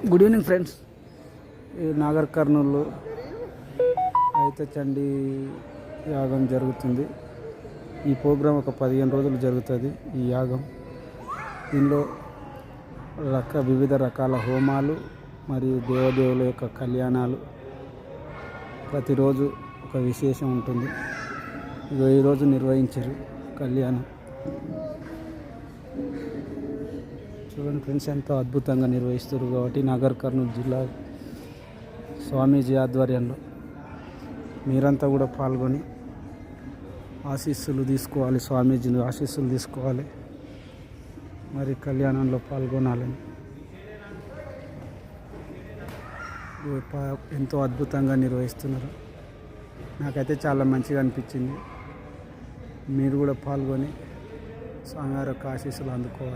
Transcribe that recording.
Good evening friends. ఈ నాగర్ కర్నూలు అయితే చండీ యాగం జరుగుతుంది. ఈ ప్రోగ్రాం ఒక 15 రోజులు జరుగుతుంది. ఈ యాగం దీనిలో వివిధ రకాల హోమాలు మరియు దేవదేవుల యొక్క కళ్యాణాలు, ప్రతిరోజు ఒక విశేషం ఉంటుంది. ఈరోజు నిర్వహించారు కళ్యాణం. చూడండి ఫ్రెండ్స్, ఎంతో అద్భుతంగా నిర్వహిస్తారు. కాబట్టి నాగర్ కర్నూలు జిల్లా స్వామీజీ ఆధ్వర్యంలో మీరంతా కూడా పాల్గొని ఆశీస్సులు తీసుకోవాలి, స్వామీజీని ఆశీస్సులు తీసుకోవాలి, మరి కళ్యాణంలో పాల్గొనాలని ఎంతో అద్భుతంగా నిర్వహిస్తున్నారు. నాకైతే చాలా మంచిగా అనిపించింది. మీరు కూడా పాల్గొని స్వామివారి యొక్క ఆశీస్సులు అందుకోవాలి.